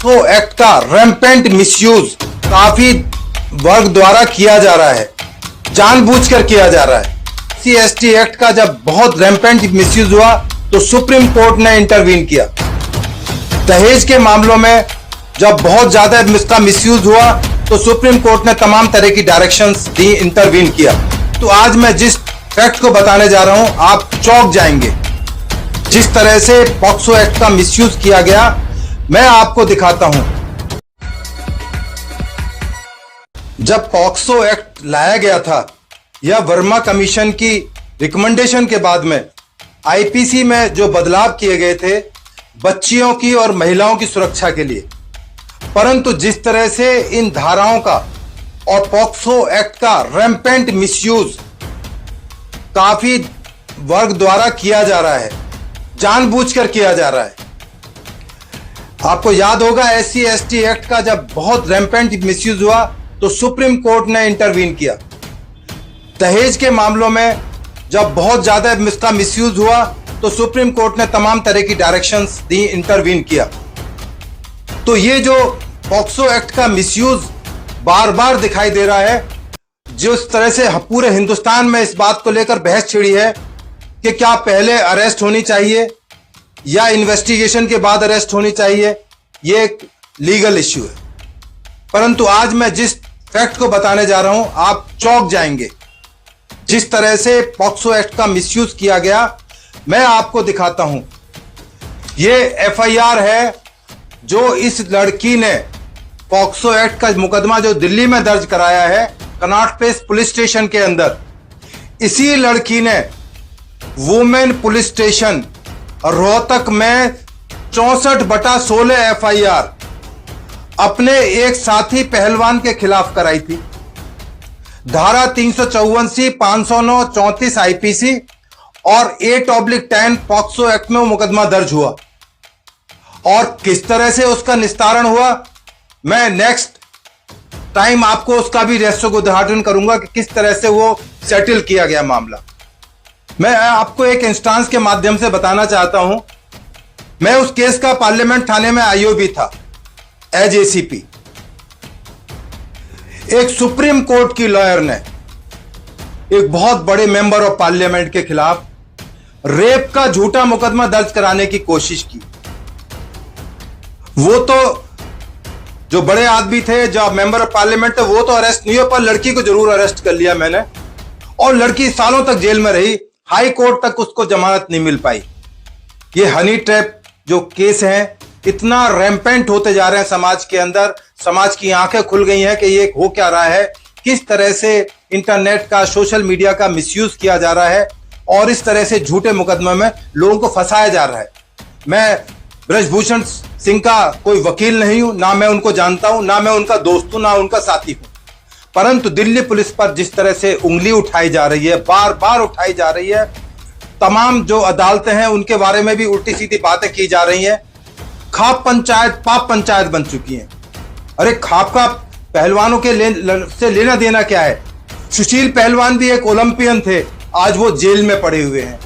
POCSO act का rampant misuse काफी वर्ग द्वारा किया जा रहा है, जानबूझकर किया जा रहा है। SC/ST एक्ट का जब बहुत रैम्पेंट मिसयूज हुआ तो सुप्रीम कोर्ट ने इंटरवीन किया। दहेज के मामलों में जब बहुत ज्यादा इसका मिसयूज हुआ तो सुप्रीम कोर्ट ने तमाम तरह की डायरेक्शंस दी, इंटरवीन किया। तो आज मैं जिस फैक्ट को बताने जा रहा हूं आप चौंक जाएंगे। जिस तरह से पॉक्सो एक्ट का मिसयूज किया गया मैं आपको दिखाता हूं। जब पॉक्सो एक्ट लाया गया था या वर्मा कमीशन की रिकमेंडेशन के बाद में आईपीसी में जो बदलाव किए गए थे बच्चियों की और महिलाओं की सुरक्षा के लिए, परंतु जिस तरह से इन धाराओं का और पॉक्सो एक्ट का रैम्पेंट मिसयूज काफी वर्ग द्वारा किया जा रहा है, जानबूझकर किया जा रहा है। आपको याद होगा SC/ST एक्ट का जब बहुत रैम्पेंट मिसयूज हुआ तो सुप्रीम कोर्ट ने इंटरवीन किया। दहेज के मामलों में जब बहुत ज्यादा इसका मिसयूज हुआ तो सुप्रीम कोर्ट ने तमाम तरह की डायरेक्शंस दी, इंटरवीन किया। तो ये जो पॉक्सो एक्ट का मिसयूज बार बार दिखाई दे रहा है, जिस तरह से पूरे हिंदुस्तान में इस बात को लेकर बहस छिड़ी है कि क्या पहले अरेस्ट होनी चाहिए या इन्वेस्टिगेशन के बाद अरेस्ट होनी चाहिए, ये एक लीगल इश्यू है। परंतु आज मैं जिस फैक्ट को बताने जा रहा हूं आप चौंक जाएंगे। जिस तरह से पॉक्सो एक्ट का मिसयूज किया गया मैं आपको दिखाता हूं। ये FIR है जो इस लड़की ने पॉक्सो एक्ट का मुकदमा जो दिल्ली में दर्ज कराया है कनॉट प्लेस पुलिस स्टेशन के अंदर। इसी लड़की ने वुमेन पुलिस स्टेशन रोहतक में 64/16 FIR अपने एक साथी पहलवान के खिलाफ कराई थी। धारा 354C, 509, 34 IPC और 8/10 पॉक्सो एक्ट में वो मुकदमा दर्ज हुआ। और किस तरह से उसका निस्तारण हुआ मैं नेक्स्ट टाइम आपको उसका भी रहस्य को उद्घाटन करूंगा कि किस तरह से वो सेटल किया गया मामला। मैं आपको एक इंस्टांस के माध्यम से बताना चाहता हूं। मैं उस केस का पार्लियामेंट थाने में IO भी था एज ACP। एक सुप्रीम कोर्ट की लॉयर ने एक बहुत बड़े मेंबर ऑफ पार्लियामेंट के खिलाफ रेप का झूठा मुकदमा दर्ज कराने की कोशिश की। वो तो जो बड़े आदमी थे, जो मेंबर ऑफ पार्लियामेंट थे, वो तो अरेस्ट नहीं हुए, पर लड़की को जरूर अरेस्ट कर लिया मैंने और लड़की सालों तक जेल में रही। हाई कोर्ट तक उसको जमानत नहीं मिल पाई। ये हनी ट्रैप जो केस हैं इतना रैम्पेंट होते जा रहे हैं समाज के अंदर। समाज की आंखें खुल गई हैं कि ये हो क्या रहा है, किस तरह से इंटरनेट का, सोशल मीडिया का मिसयूज किया जा रहा है और इस तरह से झूठे मुकदमे में लोगों को फंसाया जा रहा है। मैं ब्रजभूषण सिंह का कोई वकील नहीं हूं, ना मैं उनको जानता हूं, ना मैं उनका दोस्त हूं, ना उनका साथी हूं, परंतु दिल्ली पुलिस पर जिस तरह से उंगली उठाई जा रही है, बार बार उठाई जा रही है, तमाम जो अदालतें हैं उनके बारे में भी उल्टी सीधी बातें की जा रही हैं। खाप पंचायत पाप पंचायत बन चुकी है। अरे खाप का पहलवानों के से लेना देना क्या है? सुशील पहलवान भी एक ओलंपियन थे, आज वो जेल में पड़े हुए हैं।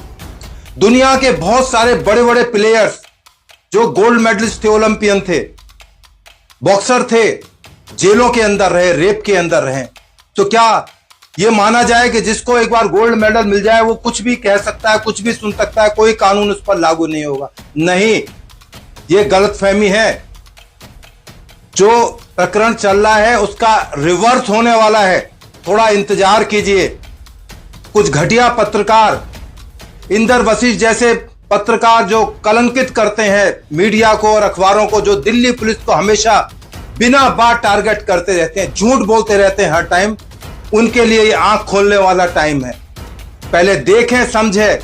दुनिया के बहुत सारे बड़े बड़े प्लेयर्स जो गोल्ड मेडलिस्ट थे, ओलंपियन थे, बॉक्सर थे, जेलों के अंदर रहे, रेप के अंदर रहे। तो क्या ये माना जाए कि जिसको एक बार गोल्ड मेडल मिल जाए वो कुछ भी कह सकता है, कुछ भी सुन सकता है, कोई कानून उस पर लागू नहीं होगा? नहीं, ये गलतफहमी है। जो प्रकरण चल रहा है उसका रिवर्स होने वाला है, थोड़ा इंतजार कीजिए। कुछ घटिया पत्रकार, इंदर वशिष्ठ जैसे पत्रकार जो कलंकित करते हैं मीडिया को और अखबारों को, जो दिल्ली पुलिस को हमेशा बिना बात टारगेट करते रहते हैं, झूठ बोलते रहते हैं हर टाइम, उनके लिए ये आंख खोलने वाला टाइम है। पहले देखें, समझें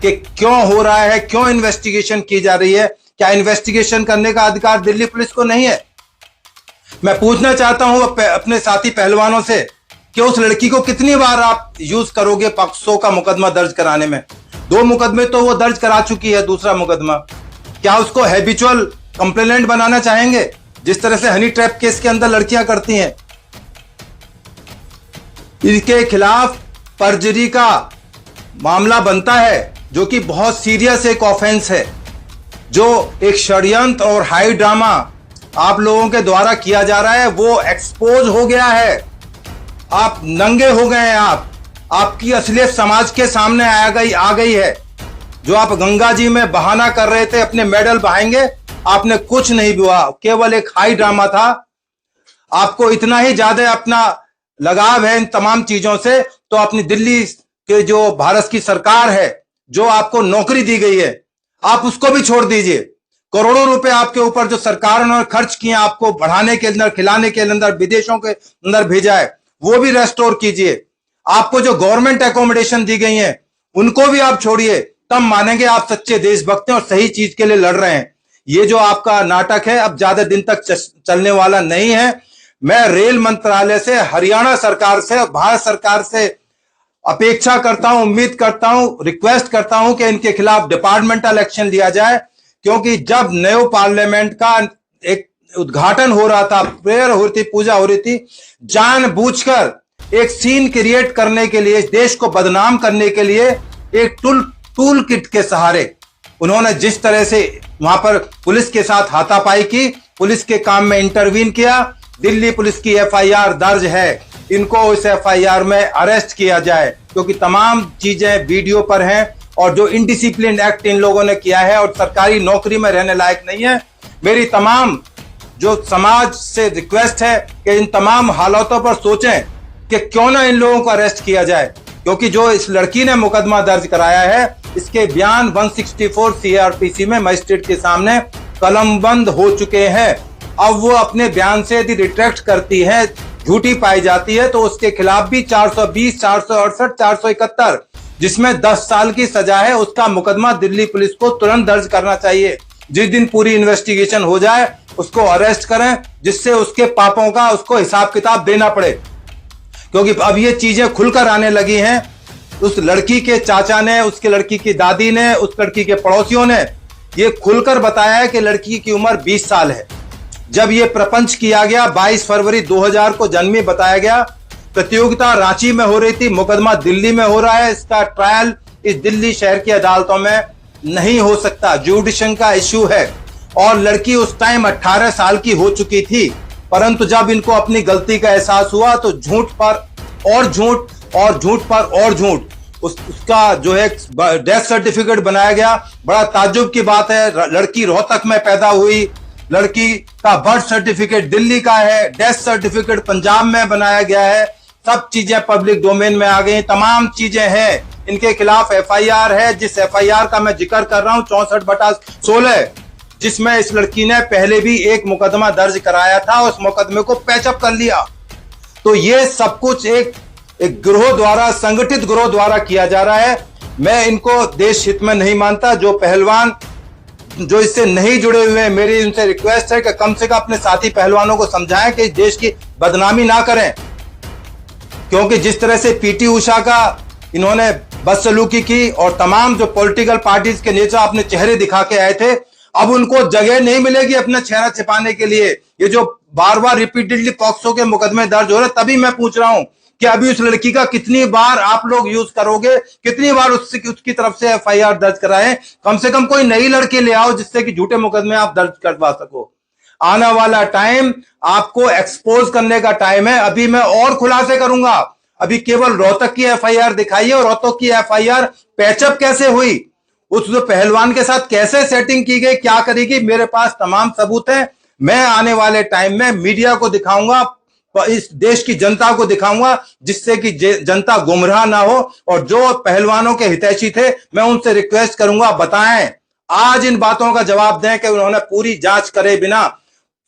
कि क्यों हो रहा है, क्यों इन्वेस्टिगेशन की जा रही है। क्या इन्वेस्टिगेशन करने का अधिकार दिल्ली पुलिस को नहीं है? मैं पूछना चाहता हूं अपने साथी पहलवानों से कि उस लड़की को कितनी बार आप यूज करोगे पॉक्सो का मुकदमा दर्ज कराने में? 2 मुकदमे तो वो दर्ज करा चुकी है, दूसरा मुकदमा। क्या उसको हैबिचुअल कंप्लेनेंट बनाना चाहेंगे जिस तरह से हनी ट्रैप केस के अंदर लड़कियां करती हैं? इसके खिलाफ परजरी का मामला बनता है जो कि बहुत सीरियस एक ऑफेंस है, जो एक षड्यंत्र और हाई ड्रामा आप लोगों के द्वारा किया जा रहा है वो एक्सपोज हो गया है। आप नंगे हो गए हैं। आपकी असलियत समाज के सामने आ गई है। जो आप गंगा जी में बहाना कर रहे थे अपने मेडल बहाएंगे, आपने कुछ नहीं हुआ, केवल एक हाई ड्रामा था। आपको इतना ही ज्यादा अपना लगाव है इन तमाम चीजों से, तो अपनी दिल्ली के जो भारत की सरकार है, जो आपको नौकरी दी गई है, आप उसको भी छोड़ दीजिए। करोड़ों रुपए आपके ऊपर जो सरकार ने खर्च किए आपको बढ़ाने के अंदर, खिलाने के अंदर, विदेशों के अंदर भेजा है, वो भी रेस्टोर कीजिए। आपको जो गवर्नमेंट एकोमोडेशन दी गई है उनको भी आप छोड़िए, तब मानेंगे आप सच्चे देशभक्त हैं और सही चीज के लिए लड़ रहे हैं। ये जो आपका नाटक है अब ज्यादा दिन तक चलने वाला नहीं है। मैं रेल मंत्रालय से, हरियाणा सरकार से, भारत सरकार से अपेक्षा करता हूं, उम्मीद करता हूं, रिक्वेस्ट करता हूं कि इनके खिलाफ डिपार्टमेंटल एक्शन लिया जाए। क्योंकि जब नए पार्लियामेंट का एक उद्घाटन हो रहा था, प्रेयर हो रही थी, पूजा हो रही थी, जानबूझकर एक सीन क्रिएट करने के लिए, देश को बदनाम करने के लिए एक टूल किट के सहारे उन्होंने जिस तरह से वहां पर पुलिस के साथ हाथापाई की, पुलिस के काम में इंटरवीन किया। दिल्ली पुलिस की एफआईआर दर्ज है, इनको इस एफआईआर में अरेस्ट किया जाए, क्योंकि तमाम चीजें वीडियो पर हैं और जो इनडिसिप्लिन एक्ट इन लोगों ने किया है और सरकारी नौकरी में रहने लायक नहीं है। मेरी तमाम जो समाज से रिक्वेस्ट है कि इन तमाम हालातों पर सोचें कि क्यों ना इन लोगों को अरेस्ट किया जाए, क्योंकि जो इस लड़की ने मुकदमा दर्ज कराया है, इसके बयान 164 सीआरपीसी में मजिस्ट्रेट के सामने कलमबंद हो चुके हैं। अब वो अपने बयान से यदि रिट्रैक्ट करती है, झूठी पाई जाती है, तो उसके खिलाफ भी 420, 468, 471 जिसमें 10 साल की सजा है, उसका मुकदमा दिल्ली पुलिस को तुरंत दर्ज करना चाहिए। जिस दिन पूरी इन्वेस्टिगेशन हो जाए उसको अरेस्ट करें, जिससे उसके पापों का उसको हिसाब किताब देना पड़े। क्योंकि अब ये चीजें खुलकर आने लगी हैं। उस लड़की के चाचा ने, उसके लड़की की दादी ने, उस लड़की के पड़ोसियों ने ये खुलकर बताया है कि लड़की की उम्र 20 साल है। जब ये प्रपंच किया गया 22 फरवरी 2000 को जन्मी बताया गया। प्रतियोगिता रांची में हो रही थी, मुकदमा दिल्ली में हो रहा है। इसका ट्रायल इस दिल्ली शहर की अदालतों में नहीं हो सकता, जुडिशन का इश्यू है। और लड़की उस टाइम 18 साल की हो चुकी थी, परंतु जब इनको अपनी गलती का एहसास हुआ तो झूठ पर और झूठ और झूठ पर और झूठ, उसका जो है डेथ सर्टिफिकेट बनाया गया। बड़ा ताज्जुब की बात है, लड़की रोहतक में पैदा हुई, लड़की का बर्थ सर्टिफिकेट दिल्ली का है, डेथ सर्टिफिकेट पंजाब में बनाया गया है। सब चीजें पब्लिक डोमेन में आ गई, तमाम चीजें हैं। इनके खिलाफ एफआईआर है, जिस एफआईआर का मैं जिक्र कर रहा हूं 64/16, जिसमें इस लड़की ने पहले भी एक मुकदमा दर्ज कराया था, उस मुकदमे को पैचअप कर लिया। तो ये सब कुछ एक गिरोह द्वारा, संगठित गिरोह द्वारा किया जा रहा है। मैं इनको देश हित में नहीं मानता। जो पहलवान जो इससे नहीं जुड़े हुए हैं, मेरी उनसे रिक्वेस्ट है कि कम से कम अपने साथी पहलवानों को समझाएं कि देश की बदनामी ना करें। क्योंकि जिस तरह से पीटी उषा का इन्होंने बदसलूकी की और तमाम जो पॉलिटिकल पार्टीज के नेता अपने चेहरे दिखा के आए थे, अब उनको जगह नहीं मिलेगी अपना चेहरा छिपाने के लिए। ये जो बार बार रिपीटेडली पॉक्सो के मुकदमे दर्ज हो रहे, तभी मैं पूछ रहा हूं कि अभी उस लड़की का कितनी बार आप लोग यूज करोगे, कितनी बार उसकी तरफ से एफआईआर दर्ज कराएं। कम से कम कोई नई लड़की ले आओ जिससे कि झूठे मुकदमे आप दर्ज करवा सको। आने वाला टाइम आपको एक्सपोज करने का टाइम है। अभी मैं और खुलासे करूंगा। अभी केवल रोहतक की एफआईआर दिखाई है, और रोहतक की एफआईआर पैचअप कैसे हुई, उस जो पहलवान के साथ कैसे सेटिंग की गई, क्या करेगी, मेरे पास तमाम सबूत है। मैं आने वाले टाइम में मीडिया को दिखाऊंगा, इस देश की जनता को दिखाऊंगा, जिससे कि जनता गुमराह ना हो। और जो पहलवानों के हितैषी थे, मैं उनसे रिक्वेस्ट करूंगा, बताएं, आज इन बातों का जवाब दें कि उन्होंने पूरी जांच करे बिना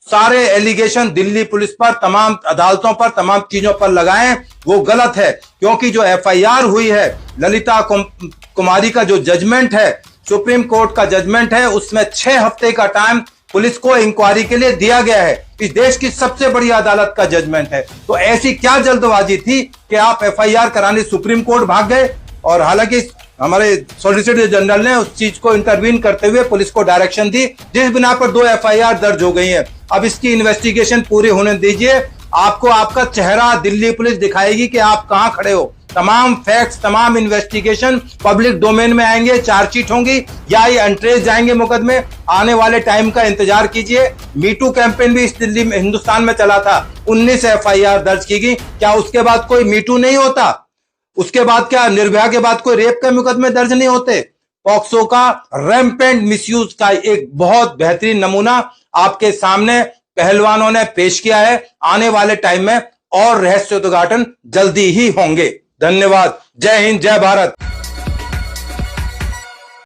सारे एलिगेशन दिल्ली पुलिस पर, तमाम अदालतों पर, तमाम चीजों पर लगाएं। वो गलत है। क्योंकि जो एफआईआर हुई है, ललिता कुमारी का जो जजमेंट है, सुप्रीम कोर्ट का जजमेंट है, उसमें 6 हफ्ते का टाइम पुलिस को इंक्वायरी के लिए दिया गया है। इस देश की सबसे बड़ी अदालत का जजमेंट है। तो ऐसी क्या जल्दबाजी थी कि आप एफआईआर कराने सुप्रीम कोर्ट भाग गए। और हालांकि हमारे सॉलिसिटर जनरल ने उस चीज को इंटरवीन करते हुए पुलिस को डायरेक्शन दी, जिस बिना पर 2 एफआईआर दर्ज हो गई हैं। अब इसकी इन्वेस्टिगेशन पूरी होने दीजिए। आपको आपका चेहरा दिल्ली पुलिस दिखाएगी कि आप कहां खड़े हो। तमाम फैक्ट्स, तमाम इन्वेस्टिगेशन पब्लिक डोमेन में आएंगे, चार्जशीट होंगी या ये अनट्रेस जाएंगे मुकदमे। आने वाले टाइम का इंतजार कीजिए। मीटू कैंपेन भी इस दिल्ली में, हिंदुस्तान में चला था, 19 FIR दर्ज की गई। क्या उसके बाद कोई मीटू नहीं होता? उसके बाद क्या निर्भया के बाद कोई रेप के मुकदमे दर्ज नहीं होते? पॉक्सो का रैम्पेंट मिसयूज का एक बहुत बेहतरीन नमूना आपके सामने पहलवानों ने पेश किया है। आने वाले टाइम में और रहस्य उद्घाटन जल्दी ही होंगे। धन्यवाद। जय हिंद, जय भारत।